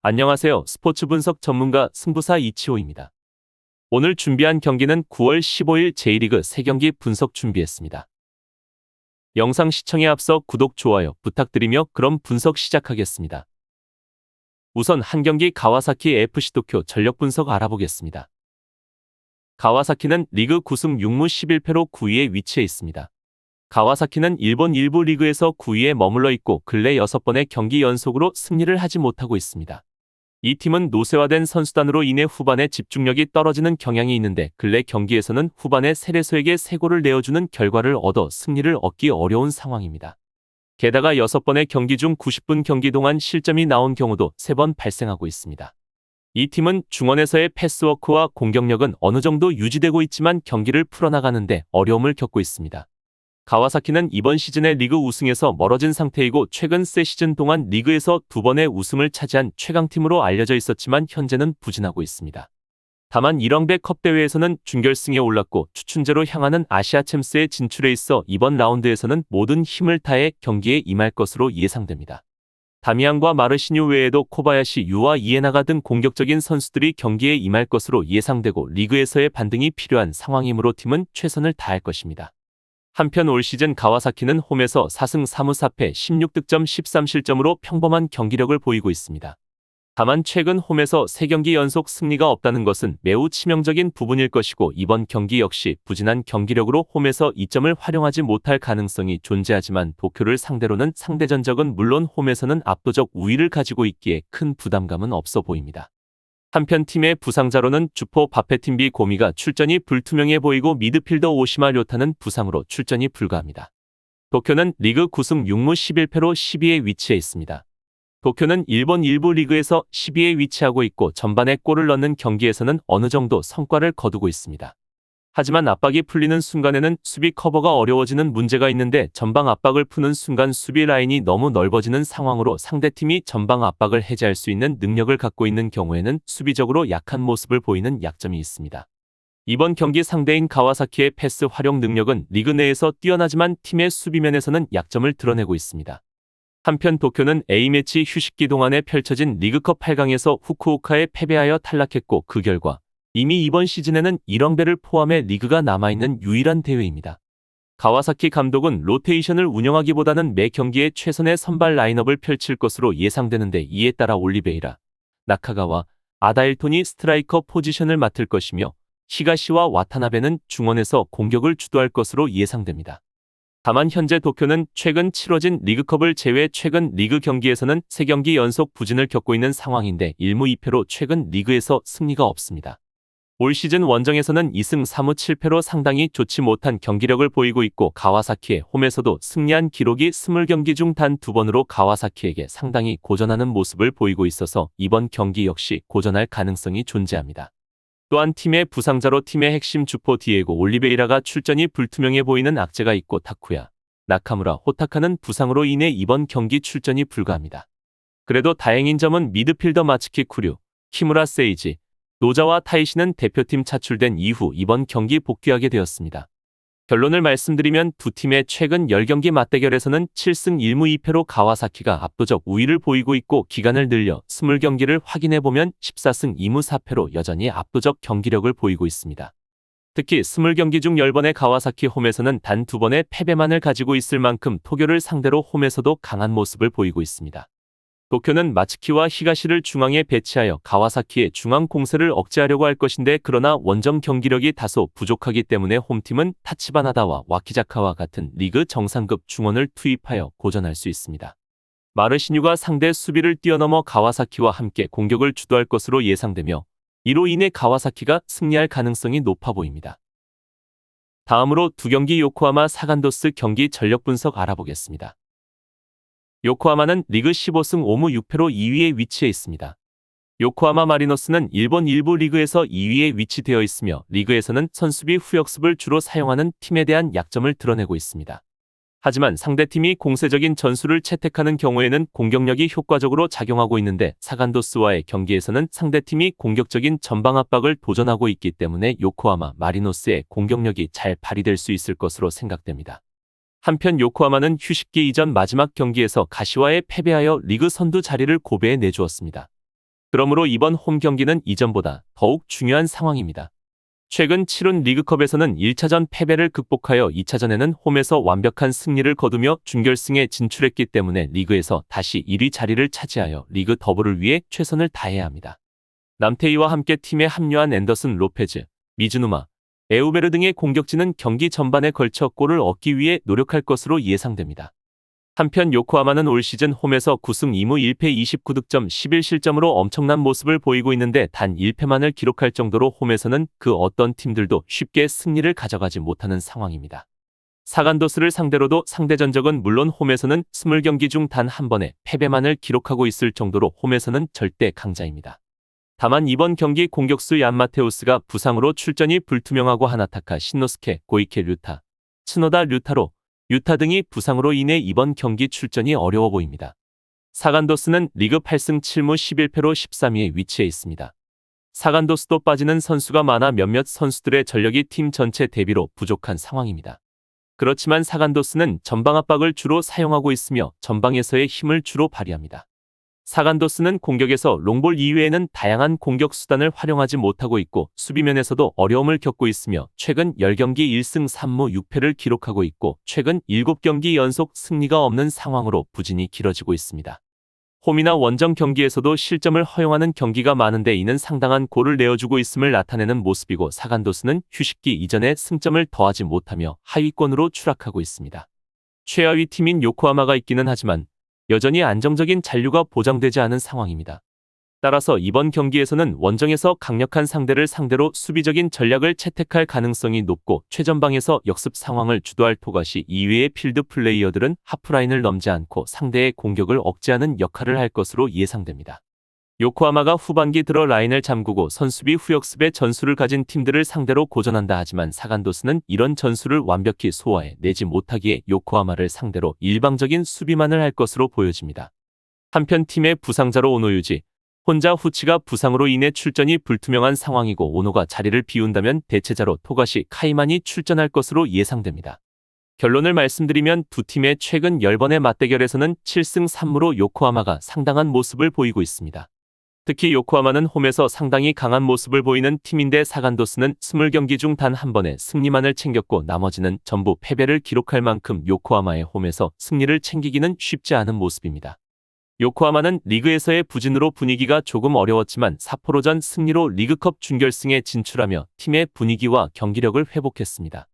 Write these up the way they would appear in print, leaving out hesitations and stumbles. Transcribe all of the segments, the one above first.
안녕하세요. 스포츠 분석 전문가 승부사 이치호입니다. 오늘 준비한 경기는 9월 15일 J리그 3경기 분석 준비했습니다. 영상 시청에 앞서 구독, 좋아요 부탁드리며 그럼 분석 시작하겠습니다. 우선 한 경기 가와사키 FC 도쿄 전력 분석 알아보겠습니다. 가와사키는 리그 9승 6무 11패로 9위에 위치해 있습니다. 가와사키는 일본 1부 리그에서 9위에 머물러 있고 근래 6번의 경기 연속으로 승리를 하지 못하고 있습니다. 이 팀은 노쇠화된 선수단으로 인해 후반에 집중력이 떨어지는 경향이 있는데 근래 경기에서는 후반에 세레소에게 3골을 내어주는 결과를 얻어 승리를 얻기 어려운 상황입니다. 게다가 6번의 경기 중 90분 경기 동안 실점이 나온 경우도 3번 발생하고 있습니다. 이 팀은 중원에서의 패스워크와 공격력은 어느 정도 유지되고 있지만 경기를 풀어나가는데 어려움을 겪고 있습니다. 가와사키는 이번 시즌의 리그 우승에서 멀어진 상태이고 최근 세 시즌 동안 리그에서 2번의 우승을 차지한 최강팀으로 알려져 있었지만 현재는 부진하고 있습니다. 다만 이렁배컵 대회에서는 준결승에 올랐고 추춘제로 향하는 아시아 챔스에 진출해 있어 이번 라운드에서는 모든 힘을 다해 경기에 임할 것으로 예상됩니다. 다미안과 마르시뉴 외에도 코바야시, 유와 이에나가 등 공격적인 선수들이 경기에 임할 것으로 예상되고 리그에서의 반등이 필요한 상황이므로 팀은 최선을 다할 것입니다. 한편 올 시즌 가와사키는 홈에서 4승 3무 4패 16득점 13실점으로 평범한 경기력을 보이고 있습니다. 다만 최근 홈에서 3경기 연속 승리가 없다는 것은 매우 치명적인 부분일 것이고 이번 경기 역시 부진한 경기력으로 홈에서 이점을 활용하지 못할 가능성이 존재하지만 도쿄를 상대로는 상대 전적은 물론 홈에서는 압도적 우위를 가지고 있기에 큰 부담감은 없어 보입니다. 한편 팀의 부상자로는 주포 바페팀비 고미가 출전이 불투명해 보이고 미드필더 오시마 료타는 부상으로 출전이 불가합니다. 도쿄는 리그 9승 6무 11패로 10위에 위치해 있습니다. 도쿄는 일본 1부 리그에서 10위에 위치하고 있고 전반에 골을 넣는 경기에서는 어느 정도 성과를 거두고 있습니다. 하지만 압박이 풀리는 순간에는 수비 커버가 어려워지는 문제가 있는데 전방 압박을 푸는 순간 수비 라인이 너무 넓어지는 상황으로 상대팀이 전방 압박을 해제할 수 있는 능력을 갖고 있는 경우에는 수비적으로 약한 모습을 보이는 약점이 있습니다. 이번 경기 상대인 가와사키의 패스 활용 능력은 리그 내에서 뛰어나지만 팀의 수비면에서는 약점을 드러내고 있습니다. 한편 도쿄는 A매치 휴식기 동안에 펼쳐진 리그컵 8강에서 후쿠오카에 패배하여 탈락했고 그 결과 이미 이번 시즌에는 이렁배를 포함해 리그가 남아있는 유일한 대회입니다. 가와사키 감독은 로테이션을 운영하기보다는 매 경기에 최선의 선발 라인업을 펼칠 것으로 예상되는데 이에 따라 올리베이라, 나카가와 아다일톤이 스트라이커 포지션을 맡을 것이며 히가시와 와타나베는 중원에서 공격을 주도할 것으로 예상됩니다. 다만 현재 도쿄는 최근 치러진 리그컵을 제외 최근 리그 경기에서는 3경기 연속 부진을 겪고 있는 상황인데 1무 2패로 최근 리그에서 승리가 없습니다. 올 시즌 원정에서는 2승 3무 7패로 상당히 좋지 못한 경기력을 보이고 있고 가와사키의 홈에서도 승리한 기록이 20경기 중 단 2번으로 가와사키에게 상당히 고전하는 모습을 보이고 있어서 이번 경기 역시 고전할 가능성이 존재합니다. 또한 팀의 부상자로 팀의 핵심 주포 디에고 올리베이라가 출전이 불투명해 보이는 악재가 있고 타쿠야, 나카무라, 호타카는 부상으로 인해 이번 경기 출전이 불가합니다. 그래도 다행인 점은 미드필더 마츠키 쿠류, 키무라 세이지, 노자와 타이시는 대표팀 차출된 이후 이번 경기 복귀하게 되었습니다. 결론을 말씀드리면 두 팀의 최근 10경기 맞대결에서는 7승 1무 2패로 가와사키가 압도적 우위를 보이고 있고 기간을 늘려 20경기를 확인해보면 14승 2무 4패로 여전히 압도적 경기력을 보이고 있습니다. 특히 20경기 중 10번의 가와사키 홈에서는 단 2번의 패배만을 가지고 있을 만큼 토교를 상대로 홈에서도 강한 모습을 보이고 있습니다. 도쿄는 마츠키와 히가시를 중앙에 배치하여 가와사키의 중앙 공세를 억제하려고 할 것인데 그러나 원정 경기력이 다소 부족하기 때문에 홈팀은 타치바나다와 와키자카와 같은 리그 정상급 중원을 투입하여 고전할 수 있습니다. 마르시뉴가 상대 수비를 뛰어넘어 가와사키와 함께 공격을 주도할 것으로 예상되며 이로 인해 가와사키가 승리할 가능성이 높아 보입니다. 다음으로 2경기 요코하마 사간도스 경기 전력 분석 알아보겠습니다. 요코하마는 리그 15승 5무 6패로 2위에 위치해 있습니다. 요코하마 마리노스는 일본 1부 리그에서 2위에 위치되어 있으며 리그에서는 선수비 후역습을 주로 사용하는 팀에 대한 약점을 드러내고 있습니다. 하지만 상대팀이 공세적인 전술을 채택하는 경우에는 공격력이 효과적으로 작용하고 있는데 사간도스와의 경기에서는 상대팀이 공격적인 전방 압박을 도전하고 있기 때문에 요코하마 마리노스의 공격력이 잘 발휘될 수 있을 것으로 생각됩니다. 한편 요코하마는 휴식기 이전 마지막 경기에서 가시와에 패배하여 리그 선두 자리를 고배에 내주었습니다. 그러므로 이번 홈 경기는 이전보다 더욱 중요한 상황입니다. 최근 치룬 리그컵에서는 1차전 패배를 극복하여 2차전에는 홈에서 완벽한 승리를 거두며 준결승에 진출했기 때문에 리그에서 다시 1위 자리를 차지하여 리그 더블을 위해 최선을 다해야 합니다. 남태희와 함께 팀에 합류한 앤더슨 로페즈, 미즈누마, 에우베르 등의 공격진은 경기 전반에 걸쳐 골을 얻기 위해 노력할 것으로 예상됩니다. 한편 요코하마는 올 시즌 홈에서 9승 2무 1패 29득점 11실점으로 엄청난 모습을 보이고 있는데 단 1패만을 기록할 정도로 홈에서는 그 어떤 팀들도 쉽게 승리를 가져가지 못하는 상황입니다. 사간도스를 상대로도 상대 전적은 물론 홈에서는 20경기 중 단 한 번의 패배만을 기록하고 있을 정도로 홈에서는 절대 강자입니다. 다만 이번 경기 공격수 얀마테우스가 부상으로 출전이 불투명하고 하나타카 신노스케, 고이케 류타, 츠노다 류타로, 유타 등이 부상으로 인해 이번 경기 출전이 어려워 보입니다. 사간도스는 리그 8승 7무 11패로 13위에 위치해 있습니다. 사간도스도 빠지는 선수가 많아 몇몇 선수들의 전력이 팀 전체 대비로 부족한 상황입니다. 그렇지만 사간도스는 전방 압박을 주로 사용하고 있으며 전방에서의 힘을 주로 발휘합니다. 사간도스는 공격에서 롱볼 이외에는 다양한 공격 수단을 활용하지 못하고 있고 수비면에서도 어려움을 겪고 있으며 최근 10경기 1승 3무 6패를 기록하고 있고 최근 7경기 연속 승리가 없는 상황으로 부진이 길어지고 있습니다. 홈이나 원정 경기에서도 실점을 허용하는 경기가 많은데 이는 상당한 골을 내어주고 있음을 나타내는 모습이고 사간도스는 휴식기 이전에 승점을 더하지 못하며 하위권으로 추락하고 있습니다. 최하위 팀인 요코하마가 있기는 하지만 여전히 안정적인 잔류가 보장되지 않은 상황입니다. 따라서 이번 경기에서는 원정에서 강력한 상대를 상대로 수비적인 전략을 채택할 가능성이 높고 최전방에서 역습 상황을 주도할 토가시 이외의 필드 플레이어들은 하프라인을 넘지 않고 상대의 공격을 억제하는 역할을 할 것으로 예상됩니다. 요코하마가 후반기 들어 라인을 잠그고 선수비 후역습의 전술을 가진 팀들을 상대로 고전한다 하지만 사간도스는 이런 전술을 완벽히 소화해 내지 못하기에 요코하마를 상대로 일방적인 수비만을 할 것으로 보여집니다. 한편 팀의 부상자로 오노유지, 혼자 후치가 부상으로 인해 출전이 불투명한 상황이고 오노가 자리를 비운다면 대체자로 토가시 카이만이 출전할 것으로 예상됩니다. 결론을 말씀드리면 두 팀의 최근 10번의 맞대결에서는 7승 3무로 요코하마가 상당한 모습을 보이고 있습니다. 특히 요코하마는 홈에서 상당히 강한 모습을 보이는 팀인데 사간도스는 20경기 중 단 한 번의 승리만을 챙겼고 나머지는 전부 패배를 기록할 만큼 요코하마의 홈에서 승리를 챙기기는 쉽지 않은 모습입니다. 요코하마는 리그에서의 부진으로 분위기가 조금 어려웠지만 사포로전 승리로 리그컵 준결승에 진출하며 팀의 분위기와 경기력을 회복했습니다.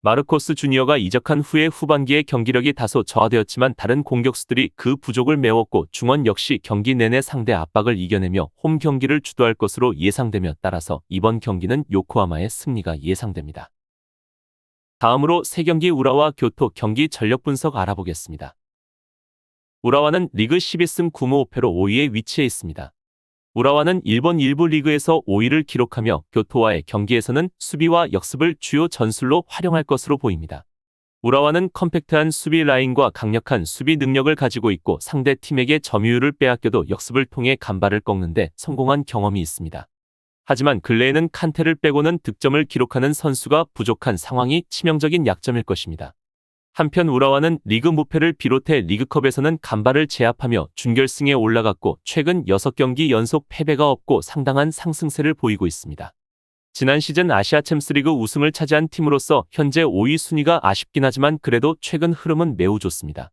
마르코스 주니어가 이적한 후에 후반기에 경기력이 다소 저하되었지만 다른 공격수들이 그 부족을 메웠고 중원 역시 경기 내내 상대 압박을 이겨내며 홈 경기를 주도할 것으로 예상되며 따라서 이번 경기는 요코하마의 승리가 예상됩니다. 다음으로 3경기 우라와 교토 경기 전력 분석 알아보겠습니다. 우라와는 리그 12승 9무 5패로 5위에 위치해 있습니다. 우라와는 일본 1부 리그에서 5위를 기록하며 교토와의 경기에서는 수비와 역습을 주요 전술로 활용할 것으로 보입니다. 우라와는 컴팩트한 수비 라인과 강력한 수비 능력을 가지고 있고 상대 팀에게 점유율을 빼앗겨도 역습을 통해 간발을 꺾는데 성공한 경험이 있습니다. 하지만 근래에는 칸테를 빼고는 득점을 기록하는 선수가 부족한 상황이 치명적인 약점일 것입니다. 한편 우라와는 리그 무패를 비롯해 리그컵에서는 간발을 제압하며 준결승에 올라갔고 최근 6경기 연속 패배가 없고 상당한 상승세를 보이고 있습니다. 지난 시즌 아시아 챔스리그 우승을 차지한 팀으로서 현재 5위 순위가 아쉽긴 하지만 그래도 최근 흐름은 매우 좋습니다.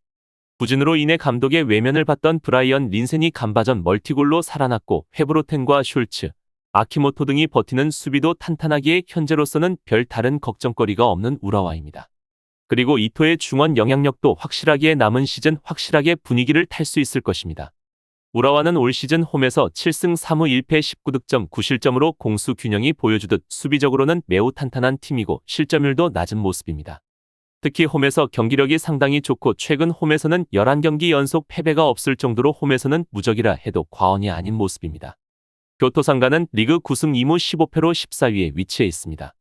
부진으로 인해 감독의 외면을 받던 브라이언 린센이 간바전 멀티골로 살아났고 헤브로텐과 숄츠, 아키모토 등이 버티는 수비도 탄탄하기에 현재로서는 별 다른 걱정거리가 없는 우라와입니다. 그리고 이토의 중원 영향력도 확실하기에 남은 시즌 확실하게 분위기를 탈 수 있을 것입니다. 우라와는 올 시즌 홈에서 7승 3무 1패 19득점 9실점으로 공수 균형이 보여주듯 수비적으로는 매우 탄탄한 팀이고 실점률도 낮은 모습입니다. 특히 홈에서 경기력이 상당히 좋고 최근 홈에서는 11경기 연속 패배가 없을 정도로 홈에서는 무적이라 해도 과언이 아닌 모습입니다. 교토 상가는 리그 9승 2무 15패로 14위에 위치해 있습니다.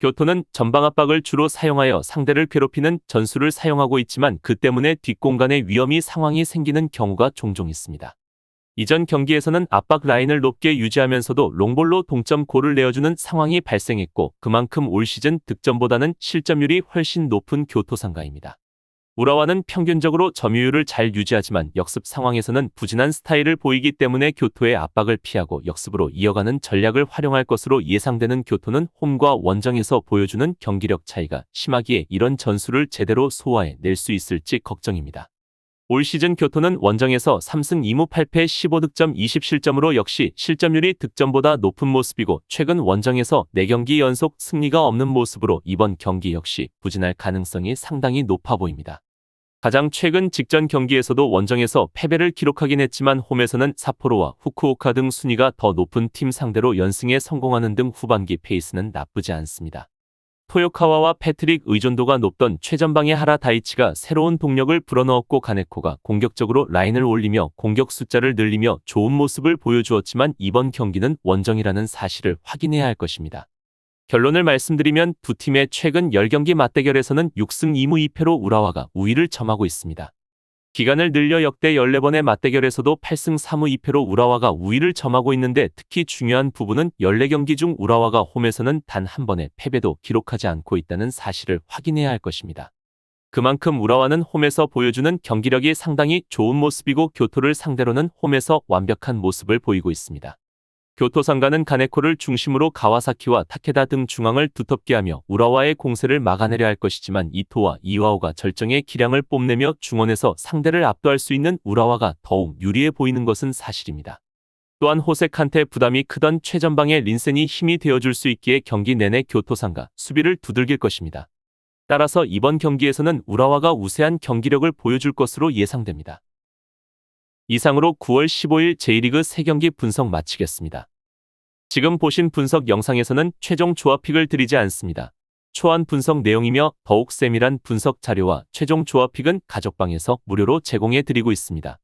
교토는 전방 압박을 주로 사용하여 상대를 괴롭히는 전술을 사용하고 있지만 그 때문에 뒷공간에 위험이 상황이 생기는 경우가 종종 있습니다. 이전 경기에서는 압박 라인을 높게 유지하면서도 롱볼로 동점골을 내어주는 상황이 발생했고 그만큼 올 시즌 득점보다는 실점률이 훨씬 높은 교토 상가입니다. 우라와는 평균적으로 점유율을 잘 유지하지만 역습 상황에서는 부진한 스타일을 보이기 때문에 교토의 압박을 피하고 역습으로 이어가는 전략을 활용할 것으로 예상되는 교토는 홈과 원정에서 보여주는 경기력 차이가 심하기에 이런 전술을 제대로 소화해 낼 수 있을지 걱정입니다. 올 시즌 교토는 원정에서 3승 2무 8패 15득점 20실점으로 역시 실점률이 득점보다 높은 모습이고 최근 원정에서 4경기 연속 승리가 없는 모습으로 이번 경기 역시 부진할 가능성이 상당히 높아 보입니다. 가장 최근 직전 경기에서도 원정에서 패배를 기록하긴 했지만 홈에서는 삿포로와 후쿠오카 등 순위가 더 높은 팀 상대로 연승에 성공하는 등 후반기 페이스는 나쁘지 않습니다. 토요카와와 패트릭 의존도가 높던 최전방의 하라 다이치가 새로운 동력을 불어넣었고 가네코가 공격적으로 라인을 올리며 공격 숫자를 늘리며 좋은 모습을 보여주었지만 이번 경기는 원정이라는 사실을 확인해야 할 것입니다. 결론을 말씀드리면 두 팀의 최근 10경기 맞대결에서는 6승 2무 2패로 우라와가 우위를 점하고 있습니다. 기간을 늘려 역대 14번의 맞대결에서도 8승 3무 2패로 우라와가 우위를 점하고 있는데 특히 중요한 부분은 14경기 중 우라와가 홈에서는 단 한 번의 패배도 기록하지 않고 있다는 사실을 확인해야 할 것입니다. 그만큼 우라와는 홈에서 보여주는 경기력이 상당히 좋은 모습이고 교토를 상대로는 홈에서 완벽한 모습을 보이고 있습니다. 교토 상가는 가네코를 중심으로 가와사키와 타케다 등 중앙을 두텁게 하며 우라와의 공세를 막아내려 할 것이지만 이토와 이와오가 절정의 기량을 뽐내며 중원에서 상대를 압도할 수 있는 우라와가 더욱 유리해 보이는 것은 사실입니다. 또한 호세칸테 부담이 크던 최전방의 린센이 힘이 되어줄 수 있기에 경기 내내 교토 상가 수비를 두들길 것입니다. 따라서 이번 경기에서는 우라와가 우세한 경기력을 보여줄 것으로 예상됩니다. 이상으로 9월 15일 J리그 3경기 분석 마치겠습니다. 지금 보신 분석 영상에서는 최종 조합픽을 드리지 않습니다. 초안 분석 내용이며 더욱 세밀한 분석 자료와 최종 조합픽은 가족방에서 무료로 제공해 드리고 있습니다.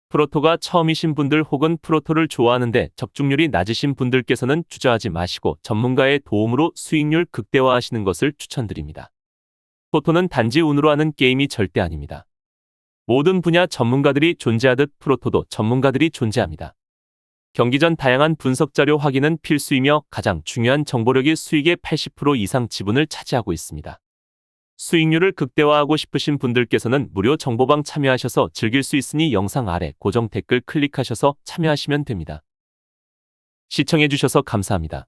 프로토가 처음이신 분들 혹은 프로토를 좋아하는데 적중률이 낮으신 분들께서는 투자하지 마시고 전문가의 도움으로 수익률 극대화하시는 것을 추천드립니다. 토토는 단지 운으로 하는 게임이 절대 아닙니다. 모든 분야 전문가들이 존재하듯 프로토도 전문가들이 존재합니다. 경기 전 다양한 분석 자료 확인은 필수이며 가장 중요한 정보력이 수익의 80% 이상 지분을 차지하고 있습니다. 수익률을 극대화하고 싶으신 분들께서는 무료 정보방 참여하셔서 즐길 수 있으니 영상 아래 고정 댓글 클릭하셔서 참여하시면 됩니다. 시청해주셔서 감사합니다.